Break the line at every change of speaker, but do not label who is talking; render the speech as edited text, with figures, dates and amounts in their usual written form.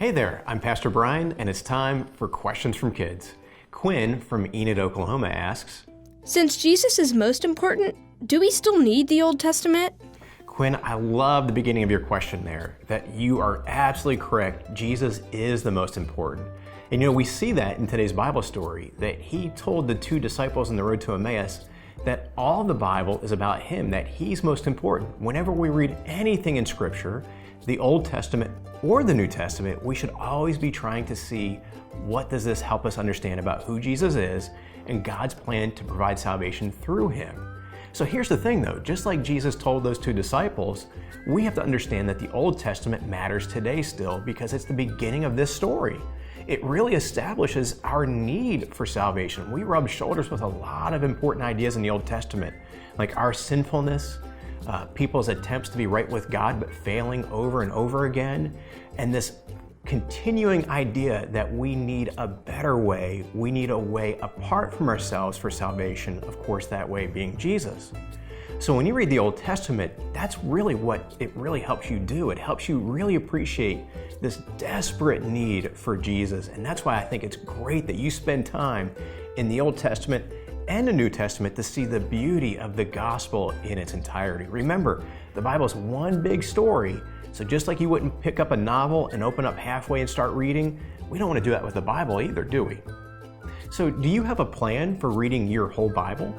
Hey there, I'm Pastor Brian, and it's time for Questions from Kids. Quinn from Enid, Oklahoma asks,
Since Jesus is most important, do we still need the Old Testament?
Quinn, I love the beginning of your question there, that you are absolutely correct. Jesus is the most important. And we see that in today's Bible story, that he told the two disciples on the road to Emmaus that all the Bible is about him, that he's most important. Whenever we read anything in Scripture, the Old Testament or the New Testament, we should always be trying to see what does this help us understand about who Jesus is and God's plan to provide salvation through him. So here's the thing though, just like Jesus told those two disciples, we have to understand that the Old Testament matters today still because it's the beginning of this story. It really establishes our need for salvation. We rub shoulders with a lot of important ideas in the Old Testament, like our sinfulness, people's attempts to be right with God but failing over and over again, and this continuing idea that we need a better way, we need a way apart from ourselves for salvation, of course that way being Jesus. So when you read the Old Testament, that's really what it really helps you do. It helps you really appreciate this desperate need for Jesus, and that's why I think it's great that you spend time in the Old Testament and the New Testament to see the beauty of the gospel in its entirety. Remember, the Bible is one big story, so just like you wouldn't pick up a novel and open up halfway and start reading, we don't want to do that with the Bible either, do we? So do you have a plan for reading your whole Bible?